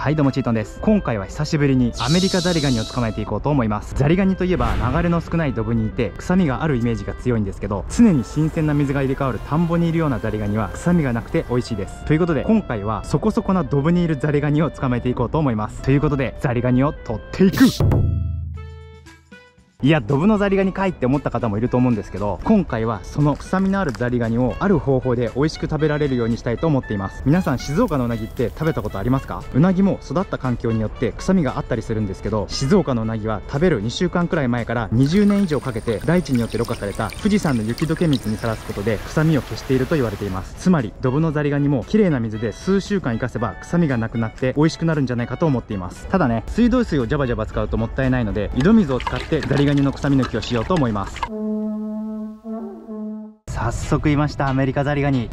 はい、どうもチートンです。今回は久しぶりにアメリカザリガニを捕まえていこうと思います。ザリガニといえば流れの少ないドブにいて臭みがあるイメージが強いんですけど、常に新鮮な水が入れ替わる田んぼにいるようなザリガニは臭みがなくて美味しいです。ということで今回はそこそこなドブにいるザリガニを捕まえていこうと思います。ということでザリガニを取っていく。いや、ドブのザリガニかいって思った方もいると思うんですけど、今回はその臭みのあるザリガニをある方法で美味しく食べられるようにしたいと思っています。皆さん静岡のうなぎって食べたことありますか？うなぎも育った環境によって臭みがあったりするんですけど、静岡のうなぎは食べる2週間くらい前から20年以上かけて大地によってろ過された富士山の雪解け水にさらすことで臭みを消していると言われています。つまりドブのザリガニも綺麗な水で数週間生かせば臭みがなくなって美味しくなるんじゃないかと思っています。ただね、水道水をジャバジャバ使うともったいないので、井戸水を使ってザリガニの臭み抜きをしようと思います。早速いました、アメリカザリガニ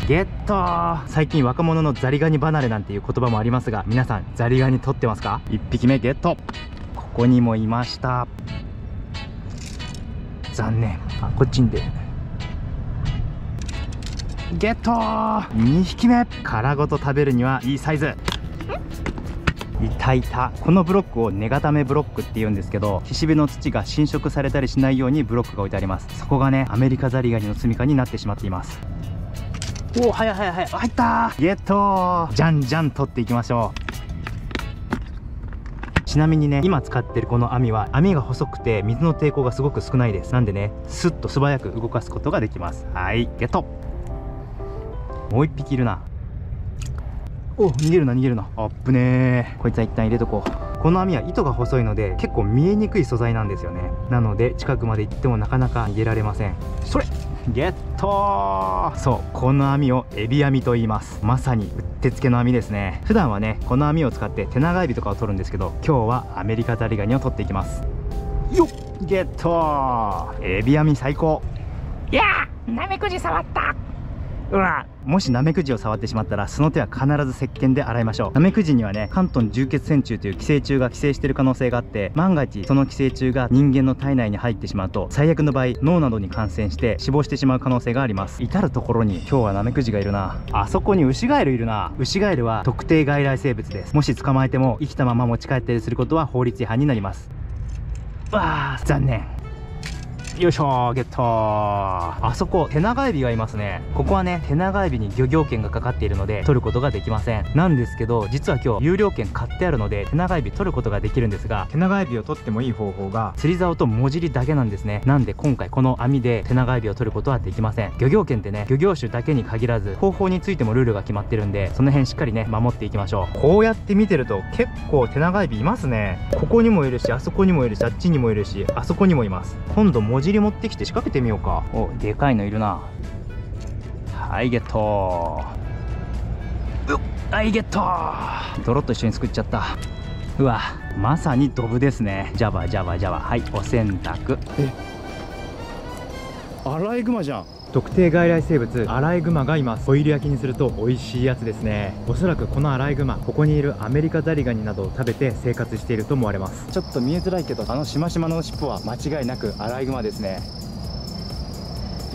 ゲット。最近若者のザリガニ離れなんていう言葉もありますが、皆さんザリガニ取ってますか？1匹目ゲット。ここにもいました。残念。こっちに出る。ゲット。2匹目。殻ごと食べるにはいいサイズ。いたいた。このブロックを根固めブロックっていうんですけど、岸辺の土が侵食されたりしないようにブロックが置いてあります。そこがね、アメリカザリガニの住処になってしまっています。おお、早い早い早い。入ったー。ゲットー。じゃんじゃん取っていきましょう。ちなみにね、今使ってるこの網は網が細くて水の抵抗がすごく少ないです。なんでね、スッと素早く動かすことができます。はい、ゲット。もう1匹いるな。お、逃げるな逃げるな。あっぶねー。こいつは一旦入れとこう。この網は糸が細いので結構見えにくい素材なんですよね。なので近くまで行ってもなかなか逃げられません。それゲットー。そう、この網をエビ網と言います。まさにうってつけの網ですね。普段はね、この網を使ってテナガエビとかを取るんですけど、今日はアメリカザリガニを取っていきます。よっ、ゲットー。エビ網最高。いやー、ナメクジ触った。うわ、もしナメクジを触ってしまったらその手は必ず石鹸で洗いましょう。ナメクジにはね、関東重血線虫という寄生虫が寄生している可能性があって、万が一その寄生虫が人間の体内に入ってしまうと最悪の場合脳などに感染して死亡してしまう可能性があります。至る所に今日はナメクジがいるな。あそこにウシガエルいるな。ウシガエルは特定外来生物です。もし捕まえても生きたまま持ち帰ったりすることは法律違反になります。わあ、残念。よいしょー、ゲットー。あそこテナガエビがいますね。ここはね、テナガエビに漁業権がかかっているので取ることができません。なんですけど、実は今日有料券買ってあるのでテナガエビ取ることができるんですが、テナガエビを取ってもいい方法が釣り竿ともじりだけなんですね。なんで今回この網でテナガエビを取ることはできません。漁業権ってね、漁業種だけに限らず方法についてもルールが決まってるんで、その辺しっかりね守っていきましょう。こうやって見てると結構テナガエビいますね。ここにもいるし、あそこにもいるし、あっちにもいるし、あそこにもいます。今度もじり持ってきて仕掛けてみようか。お、でかいのいるな。はい、ゲットー。はい、ゲットー。泥と一緒に作っちゃった。うわ、まさにドブですね。ジャバジャバジャバ。はい、お洗濯。アライグマじゃん。特定外来生物アライグマがいます。ホイル焼きにすると美味しいやつですね。おそらくこのアライグマ、ここにいるアメリカザリガニなどを食べて生活していると思われます。ちょっと見えづらいけど、あのしましまの尻尾は間違いなくアライグマですね。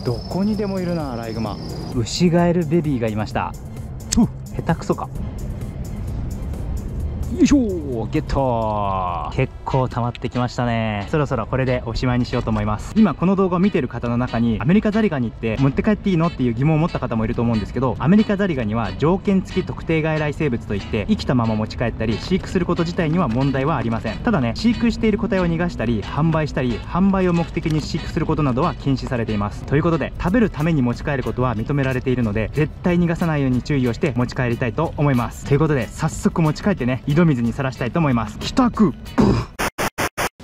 どこにでもいるな、アライグマ。ウシガエルベビーがいました。下手くそか。よいしょー、ゲットー。結構溜まってきましたね。そろそろこれでおしまいにしようと思います。今この動画を見てる方の中にアメリカザリガニって持って帰っていいのっていう疑問を持った方もいると思うんですけど、アメリカザリガニは条件付き特定外来生物といって生きたまま持ち帰ったり飼育すること自体には問題はありません。ただね、飼育している個体を逃がしたり販売したり、販売を目的に飼育することなどは禁止されています。ということで、食べるために持ち帰ることは認められているので、絶対逃がさないように注意をして持ち帰りたいと思います。ということで早速持ち帰ってね、井戸水にさらしたいと思います。帰宅。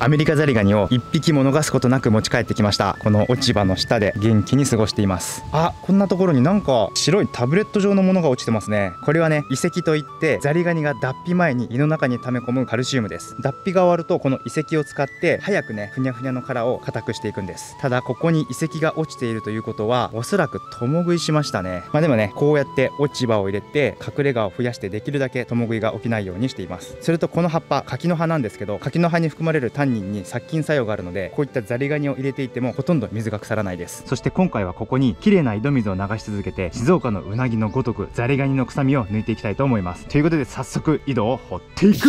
アメリカザリガニを1匹も逃すことなく持ち帰ってきました。この落ち葉の下で元気に過ごしています。あ、こんなところになんか白いタブレット状のものが落ちてますね。これはね、遺跡といってザリガニが脱皮前に胃の中に溜め込むカルシウムです。脱皮が終わるとこの遺跡を使って早くね、ふにゃふにゃの殻を硬くしていくんです。ただここに遺跡が落ちているということは、おそらく共食いしましたね。まあでもね、こうやって落ち葉を入れて隠れ家を増やしてできるだけ共食いが起きないようにしています。それとこの葉っぱ、柿の葉なんですけど、柿の葉に含まれるタンンニンに殺菌作用があるので、こういったザリガニを入れていてもほとんど水が腐らないです。そして今回はここに綺麗な井戸水を流し続けて、静岡のうなぎのごとくザリガニの臭みを抜いていきたいと思います。ということで早速井戸を掘っていく。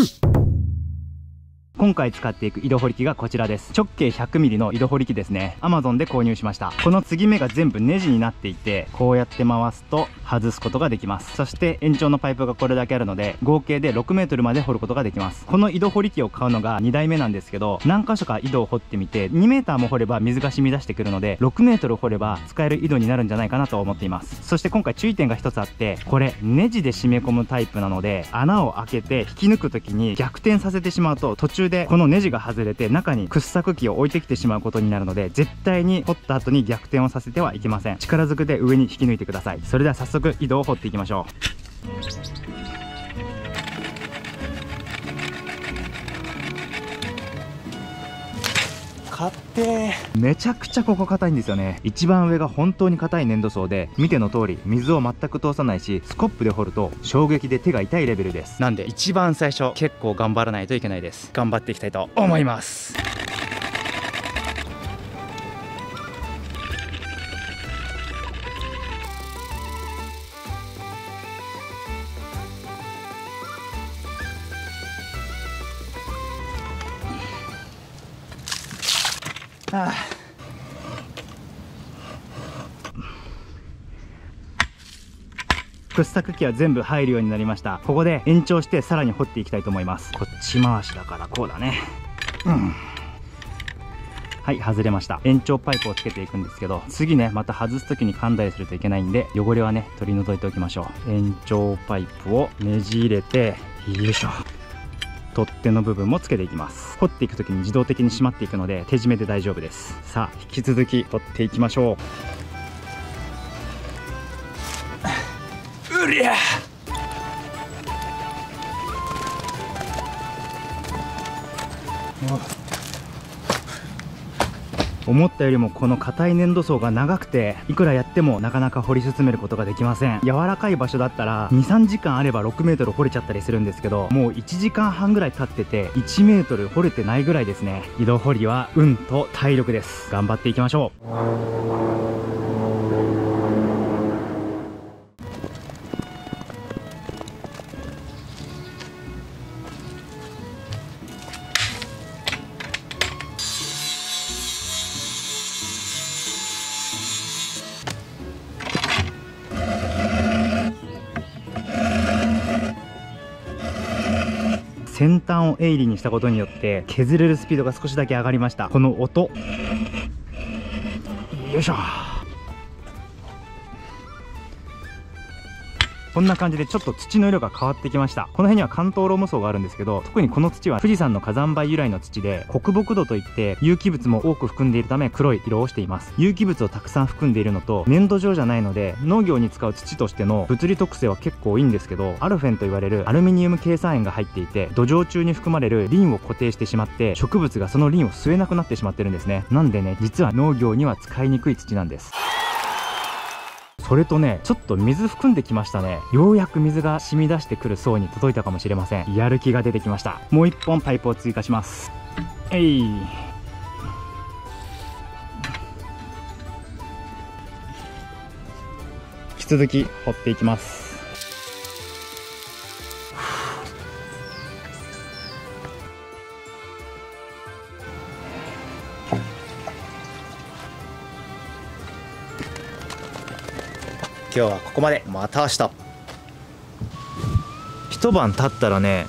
今回使っていく井戸掘り機がこちらです。直径 100mm の井戸掘り機ですね。 Amazon で購入しました。この継ぎ目が全部ネジになっていて、こうやって回すと外すことができます。そして延長のパイプがこれだけあるので、合計で 6m まで掘ることができます。この井戸掘り機を買うのが2台目なんですけど、何箇所か井戸を掘ってみて 2m も掘れば水が染み出してくるので、6m 掘れば使える井戸になるんじゃないかなと思っています。そして今回注意点が一つあって、これネジで締め込むタイプなので、穴を開けて引き抜く時に逆転させてしまうと、途中でこのネジが外れて中に掘削機を置いてきてしまうことになるので、絶対に掘った後に逆転をさせてはいけません。力ずくで上に引き抜いてください。それでは早速井戸を掘っていきましょう。めちゃくちゃここ硬いんですよね。一番上が本当に硬い粘土層で、見ての通り水を全く通さないし、スコップで掘ると衝撃で手が痛いレベルです。なんで一番最初結構頑張らないといけないです。頑張っていきたいと思います。掘削機は全部入るようになりました。ここで延長してさらに掘っていきたいと思います。こっち回しだからこうだね。はい、外れました。延長パイプをつけていくんですけど、次ねまた外す時に噛んだりするといけないんで、汚れはね取り除いておきましょう。延長パイプをねじ入れて、よいしょ、取っ手の部分もつけていきます。掘っていく時に自動的に閉まっていくので手締めで大丈夫です。さあ引き続き掘っていきましょう。うりゃ思ったよりもこの硬い粘土層が長くて、いくらやってもなかなか掘り進めることができません。柔らかい場所だったら 2,3 時間あれば 6m 掘れちゃったりするんですけど、もう1時間半ぐらい経ってて 1m 掘れてないぐらいですね。井戸掘りは運と体力です。頑張っていきましょう。先端を鋭利にしたことによって削れるスピードが少しだけ上がりました。この音、よいしょ。こんな感じでちょっと土の色が変わってきました。この辺には関東ローム層があるんですけど、特にこの土は富士山の火山灰由来の土で、黒木土といって有機物も多く含んでいるため黒い色をしています。有機物をたくさん含んでいるのと、粘土状じゃないので農業に使う土としての物理特性は結構いいんですけど、アルフェンと言われるアルミニウム珪酸塩が入っていて、土壌中に含まれるリンを固定してしまって、植物がそのリンを吸えなくなってしまってるんですね。なんでね、実は農業には使いにくい土なんです。それとね、ちょっと水含んできましたね。ようやく水が染み出してくる層に届いたかもしれません。やる気が出てきました。もう1本パイプを追加します。引き続き掘っていきます。今日はここまで。また明日。一晩経ったらね、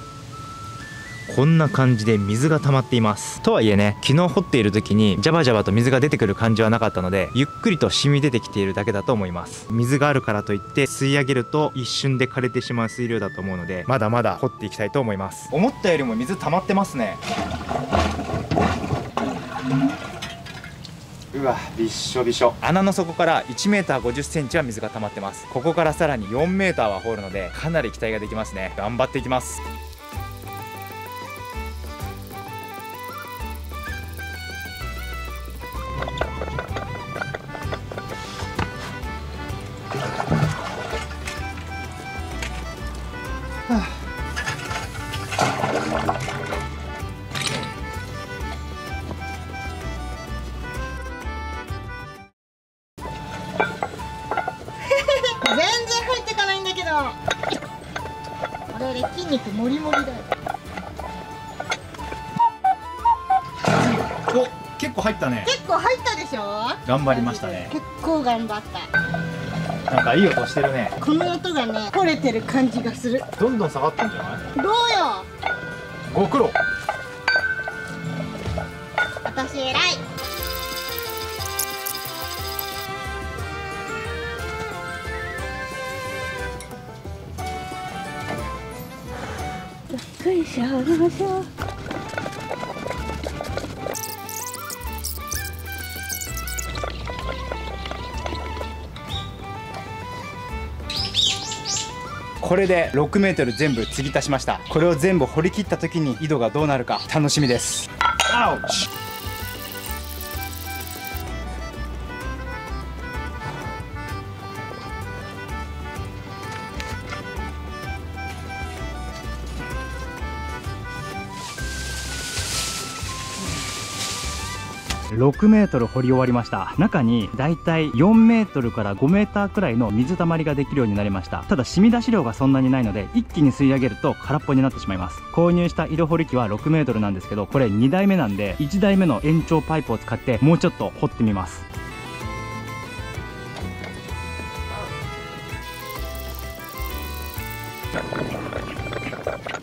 こんな感じで水が溜まっています。とはいえね、昨日掘っている時にジャバジャバと水が出てくる感じはなかったので、ゆっくりと染み出てきているだけだと思います。水があるからといって吸い上げると一瞬で枯れてしまう水量だと思うので、まだまだ掘っていきたいと思います。思ったよりも水溜まってますね。うわ、びっしょびしょ。穴の底から 1m50cm は水が溜まってます。ここからさらに 4m は掘るので、かなり期待ができますね。頑張っていきます。筋肉もりもりだよ。お、結構入ったね。結構入ったでしょ。頑張りましたね。結構頑張った。なんかいい音してるね。この音がね、取れてる感じがする。どんどん下がってんじゃない？どうよ。ご苦労。私偉い。よいしょよいしょ。これで6メートル全部継ぎ足しました。これを全部掘り切った時に井戸がどうなるか楽しみです。アウチ。6メートル掘り終わりました。中にだいたい4メートルから5メーターくらいの水たまりができるようになりました。ただ染み出し量がそんなにないので一気に吸い上げると空っぽになってしまいます。購入した井戸掘り機は6メートルなんですけど、これ2台目なんで1台目の延長パイプを使ってもうちょっと掘ってみます。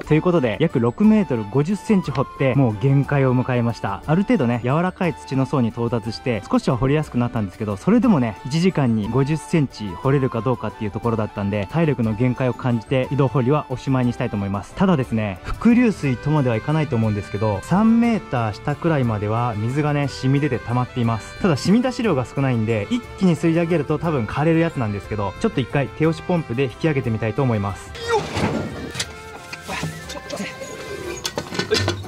ということで約6メートル50センチ掘ってもう限界を迎えました。ある程度ね柔らかい土の層に到達して少しは掘りやすくなったんですけど、それでもね1時間に50センチ掘れるかどうかっていうところだったんで、体力の限界を感じて井戸掘りはおしまいにしたいと思います。ただですね、伏流水とまではいかないと思うんですけど、3メーター下くらいまでは水がね染み出て溜まっています。ただ染み出し量が少ないんで一気に吸い上げると多分枯れるやつなんですけど、ちょっと一回手押しポンプで引き上げてみたいと思います。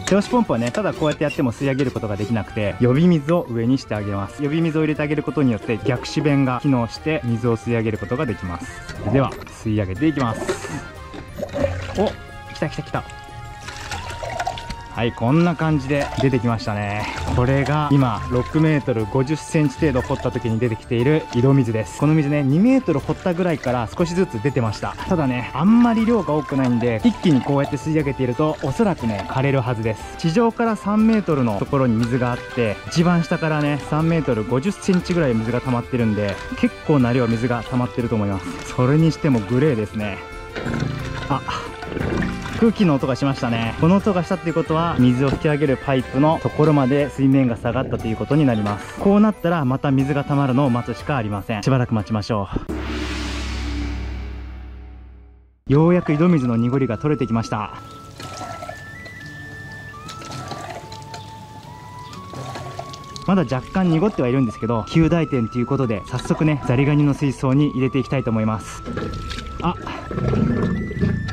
手押しポンプはね、ただこうやってやっても吸い上げることができなくて、呼び水を上にしてあげます。呼び水を入れてあげることによって逆止弁が機能して水を吸い上げることができます。それでは吸い上げていきます。お、来た来た来た。はい、こんな感じで出てきましたね。これが今6メートル50センチ程度掘った時に出てきている井戸水です。この水ね2メートル掘ったぐらいから少しずつ出てました。ただねあんまり量が多くないんで、一気にこうやって吸い上げているとおそらくね枯れるはずです。地上から3メートルのところに水があって、一番下からね3メートル50センチぐらい水が溜まってるんで、結構な量水が溜まってると思います。それにしてもグレーですね。あ、空気の音がしましたね。この音がしたっていうことは水を引き上げるパイプのところまで水面が下がったということになります。こうなったらまた水が溜まるのを待つしかありません。しばらく待ちましょう。ようやく井戸水の濁りが取れてきました。まだ若干濁ってはいるんですけど、及第点ということで早速ねザリガニの水槽に入れていきたいと思います。あ、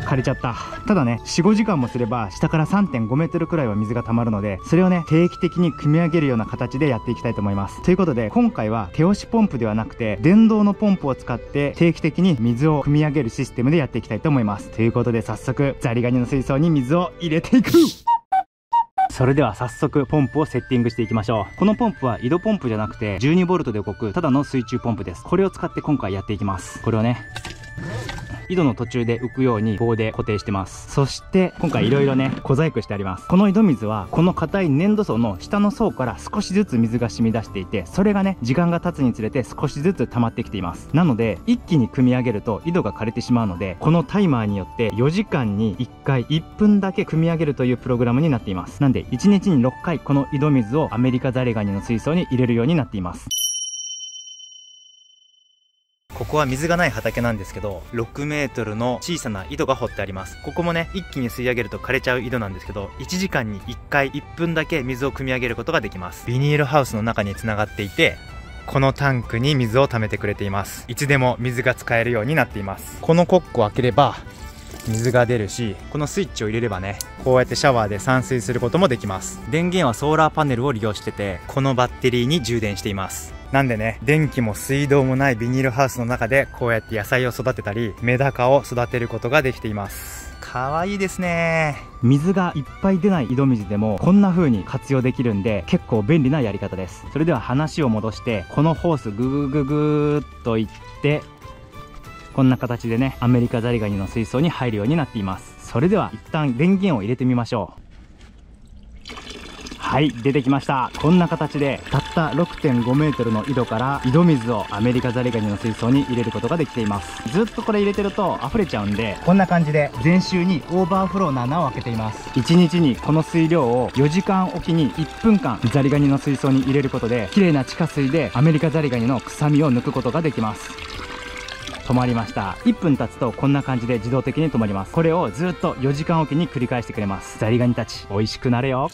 枯れちゃった。ただね 4,5 時間もすれば下から 3.5 メートルくらいは水が溜まるので、それをね定期的に組み上げるような形でやっていきたいと思います。ということで今回は手押しポンプではなくて電動のポンプを使って定期的に水を汲み上げるシステムでやっていきたいと思います。ということで早速ザリガニの水槽に水を入れていく。それでは早速ポンプをセッティングしていきましょう。このポンプは井戸ポンプじゃなくて 12V で動くただの水中ポンプです。これを使って今回やっていきます。これをね井戸の途中で浮くように棒で固定してます。そして今回いろいろね小細工してあります。この井戸水はこの硬い粘土層の下の層から少しずつ水が染み出していて、それがね時間が経つにつれて少しずつ溜まってきています。なので一気に汲み上げると井戸が枯れてしまうので、このタイマーによって4時間に1回1分だけ汲み上げるというプログラムになっています。なんで1日に6回この井戸水をアメリカザリガニの水槽に入れるようになっています。ここは水がない畑なんですけど、6メートルの小さな井戸が掘ってあります。ここもね一気に吸い上げると枯れちゃう井戸なんですけど、1時間に1回1分だけ水を汲み上げることができます。ビニールハウスの中につながっていて、このタンクに水を溜めてくれています。いつでも水が使えるようになっています。このコックを開ければ水が出るし、このスイッチを入れればねこうやってシャワーで散水することもできます。電源はソーラーパネルを利用してて、このバッテリーに充電しています。なんでね電気も水道もないビニールハウスの中でこうやって野菜を育てたりメダカを育てることができています。かわいいですね。水がいっぱい出ない井戸水でもこんな風に活用できるんで結構便利なやり方です。それでは話を戻して、このホースググググーっといってこんな形でねアメリカザリガニの水槽に入るようになっています。それでは一旦電源を入れてみましょう。はい、出てきました。こんな形でたった 6.5 メートルの井戸から井戸水をアメリカザリガニの水槽に入れることができています。ずっとこれ入れてると溢れちゃうんで、こんな感じで全周にオーバーフローの穴を開けています。1日にこの水量を4時間おきに1分間ザリガニの水槽に入れることで、綺麗な地下水でアメリカザリガニの臭みを抜くことができます。止まりました。1分経つとこんな感じで自動的に止まります。これをずっと4時間おきに繰り返してくれます。ザリガニたち美味しくなれよ。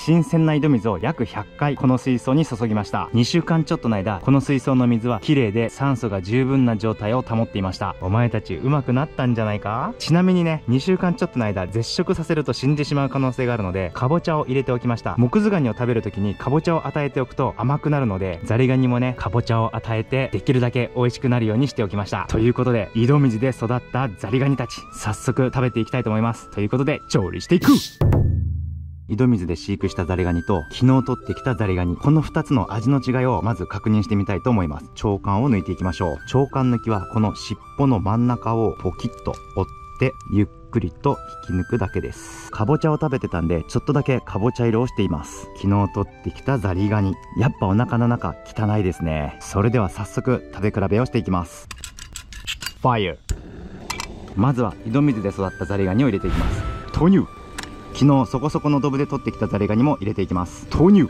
新鮮な井戸水を約100回この水槽に注ぎました。2週間ちょっとの間、この水槽の水は綺麗で酸素が十分な状態を保っていました。お前たち上手くなったんじゃないか。ちなみにね、2週間ちょっとの間絶食させると死んでしまう可能性があるので、かぼちゃを入れておきました。モクズガニを食べるときにかぼちゃを与えておくと甘くなるので、ザリガニもね、かぼちゃを与えてできるだけ美味しくなるようにしておきました。ということで、井戸水で育ったザリガニたち、早速食べていきたいと思います。ということで、調理していく。井戸水で飼育したザリガニと昨日取ってきたザリガニ、この2つの味の違いをまず確認してみたいと思います。腸管を抜いていきましょう。腸管抜きはこの尻尾の真ん中をポキッと折ってゆっくりと引き抜くだけです。かぼちゃを食べてたんでちょっとだけかぼちゃ色をしています。昨日取ってきたザリガニ、やっぱお腹の中汚いですね。それでは早速食べ比べをしていきます。ファイヤー。まずは井戸水で育ったザリガニを入れていきます。投入。昨日そこそこのドブで取ってきたザリガニも入れていきます。投入。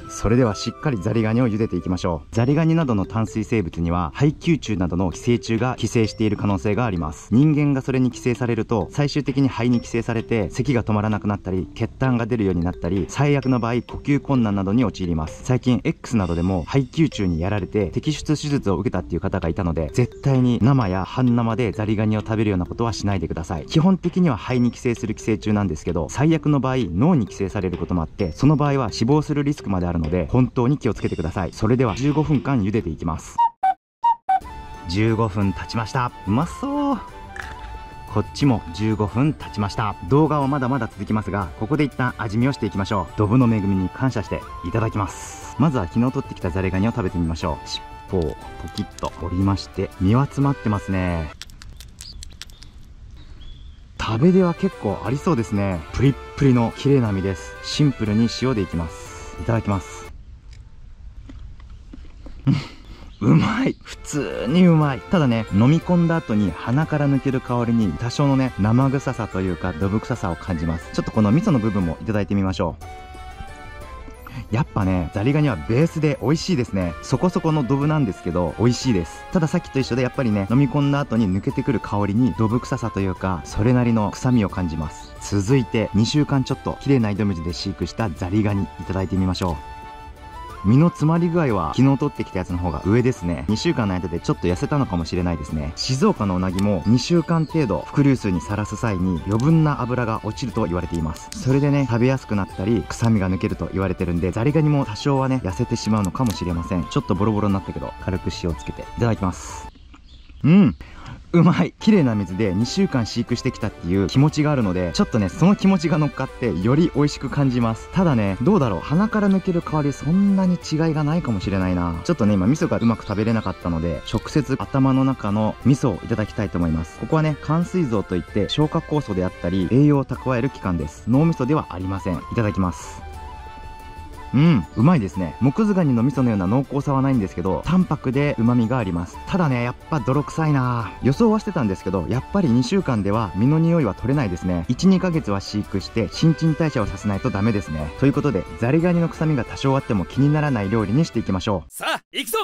それではしっかりザリガニを茹でていきましょう。ザリガニなどの淡水生物には肺吸虫などの寄生虫が寄生している可能性があります。人間がそれに寄生されると最終的に肺に寄生されて咳が止まらなくなったり血痰が出るようになったり、最悪の場合呼吸困難などに陥ります。最近 X などでも肺吸虫にやられて摘出手術を受けたっていう方がいたので、絶対に生や半生でザリガニを食べるようなことはしないでください。基本的には肺に寄生する寄生虫なんですけど、最悪の場合脳に寄生されることもあって、その場合は死亡するリスクまであるので本当に気をつけてください。それでは15分間茹でていきます。15分経ちました。うまそう。こっちも15分経ちました。動画はまだまだ続きますが、ここで一旦味見をしていきましょう。ドブの恵みに感謝していただきます。まずは昨日取ってきたザリガニを食べてみましょう。尻尾をポキッと折りまして、身は詰まってますね。食べ出は結構ありそうですね。プリップリの綺麗な身です。シンプルに塩でいきます。いただきます。うまい。普通にうまい。ただね、飲み込んだ後に鼻から抜ける香りに多少のね、生臭さというかドブ臭さを感じます。ちょっとこの味噌の部分もいただいてみましょう。やっぱね、ザリガニはベースで美味しいですね。そこそこのドブなんですけど美味しいです。たださっきと一緒でやっぱりね、飲み込んだ後に抜けてくる香りにドブ臭さというかそれなりの臭みを感じます。続いて2週間ちょっと綺麗な井戸水で飼育したザリガニいただいてみましょう。身の詰まり具合は昨日取ってきたやつの方が上ですね。2週間の間でちょっと痩せたのかもしれないですね。静岡のうなぎも2週間程度伏流水にさらす際に余分な脂が落ちると言われています。それでね、食べやすくなったり臭みが抜けると言われてるんで、ザリガニも多少はね、痩せてしまうのかもしれません。ちょっとボロボロになったけど軽く塩をつけていただきます。うまい。綺麗な水で2週間飼育してきたっていう気持ちがあるので、ちょっとね、その気持ちが乗っかってより美味しく感じます。ただね、どうだろう、鼻から抜ける香りそんなに違いがないかもしれないな。ちょっとね、今味噌がうまく食べれなかったので、直接頭の中の味噌をいただきたいと思います。ここはね、肝膵臓といって消化酵素であったり栄養を蓄える器官です。脳みそではありません。いただきます。うまいですね。モクズガニの味噌のような濃厚さはないんですけど、淡白で旨味があります。ただね、やっぱ泥臭いな。予想はしてたんですけど、やっぱり2週間では身の匂いは取れないですね。1、2ヶ月は飼育して新陳代謝をさせないとダメですね。ということで、ザリガニの臭みが多少あっても気にならない料理にしていきましょう。さあ、行くぞ。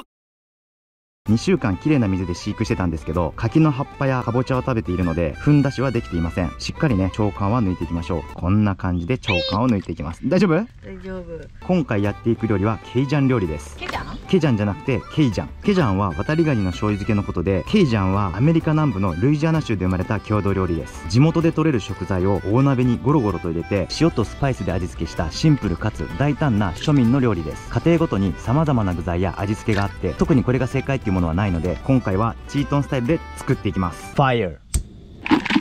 2週間きれいな水で飼育してたんですけど、柿の葉っぱやかぼちゃを食べているのでふんだしはできていません。しっかりね腸管は抜いていきましょう。こんな感じで腸管を抜いていきます。大丈夫？大丈夫。今回やっていく料理はケイジャン料理です。ケジャン？ケジャンじゃなくてケイジャン。ケジャンは渡りガニの醤油漬けのことで、ケイジャンはアメリカ南部のルイジアナ州で生まれた郷土料理です。地元で採れる食材を大鍋にゴロゴロと入れて塩とスパイスで味付けしたシンプルかつ大胆な庶民の料理です。家庭ごとに様々な具材や味付けがあって、特にこれが正解っていうものはないので、今回はチートンスタイルで作っていきます。ファイヤー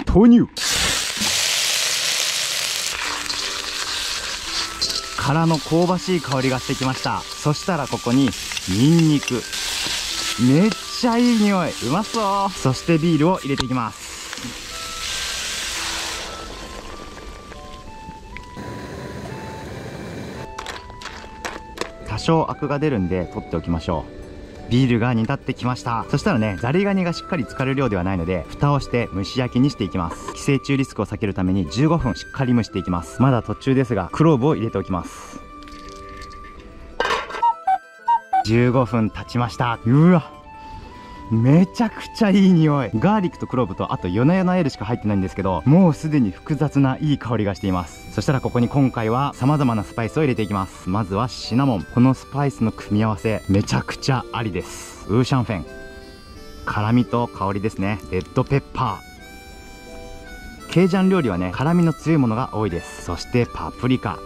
投入。殻の香ばしい香りがしてきました。そしたらここにニンニク、めっちゃいい匂い、うまそう。そしてビールを入れていきます。多少アクが出るんで取っておきましょう。ビールが煮立ってきました。そしたらね、ザリガニがしっかり浸かる量ではないので蓋をして蒸し焼きにしていきます。寄生虫リスクを避けるために15分しっかり蒸していきます。まだ途中ですがクローブを入れておきます。15分経ちました。うわ、めちゃくちゃいい匂い。ガーリックとクローブとあとヨナヨナエールしか入ってないんですけど、もうすでに複雑ないい香りがしています。そしたらここに今回は様々なスパイスを入れていきます。まずはシナモン。このスパイスの組み合わせめちゃくちゃありです。ウーシャンフェン、辛みと香りですね。レッドペッパー。ケイジャン料理はね辛みの強いものが多いです。そしてパプリカ、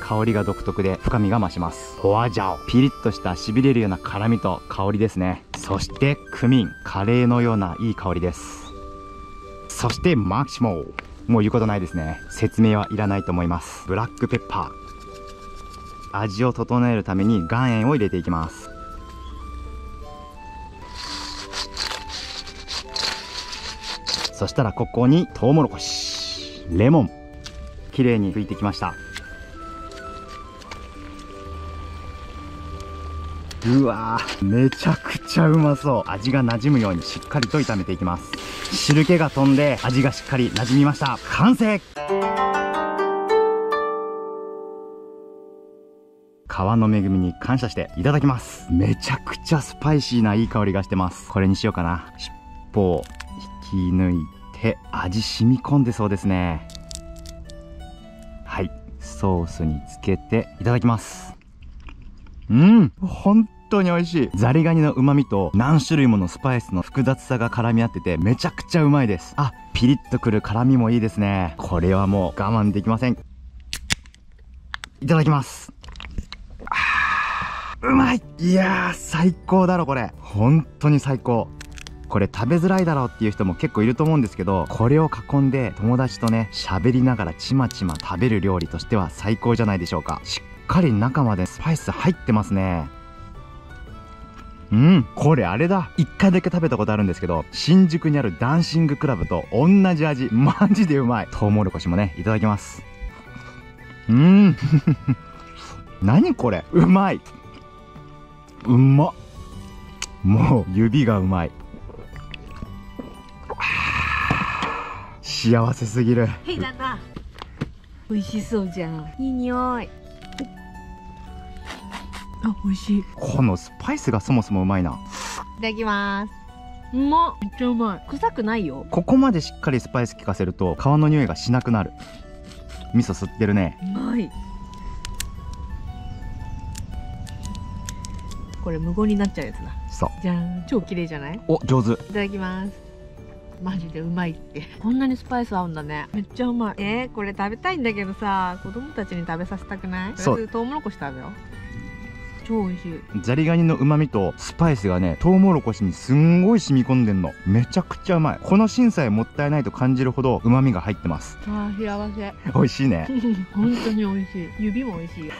香りが独特で深みが増します。ホワジャオ、ピリッとしたしびれるような辛みと香りですね。そしてクミン、カレーのようないい香りです。そしてマキシモ、もう言うことないですね。説明はいらないと思います。ブラックペッパー、味を整えるために岩塩を入れていきます。そしたらここにトウモロコシ、レモン、きれいに拭いてきました。うわー、めちゃくちゃうまそう。味が馴染むようにしっかりと炒めていきます。汁気が飛んで味がしっかり馴染みました。完成。皮の恵みに感謝していただきます。めちゃくちゃスパイシーないい香りがしてます。これにしようかな。尻尾を引き抜いて味染み込んでそうですね。はい、ソースにつけていただきます。本当に美味しい。ザリガニの旨味と何種類ものスパイスの複雑さが絡み合っててめちゃくちゃうまいです。あ、ピリッとくる辛みもいいですね。これはもう我慢できません。いただきます。うまい。いやー最高だろこれ。本当に最高。これ食べづらいだろうっていう人も結構いると思うんですけど、これを囲んで友達とね喋りながらちまちま食べる料理としては最高じゃないでしょうか。しっかり中までスパイス入ってますね。これあれだ。1回だけ食べたことあるんですけど、新宿にあるダンシングクラブと同じ味。マジでうまい。トウモロコシもねいただきます。何これ、うまい。うまっ。もう指がうまい。幸せすぎる。ヘイだな。美味しそうじゃん。いい匂い。あ、美味しい。このスパイスがそもそもうまいな。いただきます。うまっ。めっちゃうまい。臭くないよ。ここまでしっかりスパイス効かせると皮の匂いがしなくなる。味噌吸ってるね。うまい。これ無言になっちゃうやつだ。そう。じゃん。超綺麗じゃない？お、上手。いただきます。マジでうまいって。こんなにスパイス合うんだね。めっちゃうまい。これ食べたいんだけどさ、子供たちに食べさせたくない？そう。とりあえずトウモロコシ食べよう。超美味しい。ザリガニの旨味とスパイスがねトウモロコシにすんごい染み込んでんの。めちゃくちゃうまい。この芯さえもったいないと感じるほど旨味が入ってます。あー幸せ。美味しいね。本当に美味しい。指も美味しい。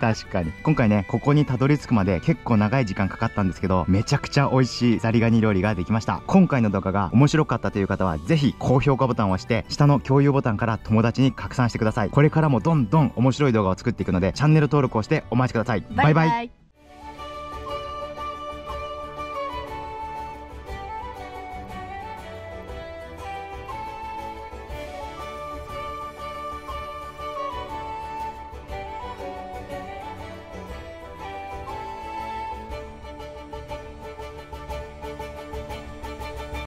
確かに今回ねここにたどり着くまで結構長い時間かかったんですけど、めちゃくちゃ美味しいザリガニ料理ができました。今回の動画が面白かったという方はぜひ高評価ボタンを押して下の共有ボタンから友達に拡散してください。これからもどんどん面白い動画を作っていくのでチャンネル登録をしてお待ちください。バイバイ。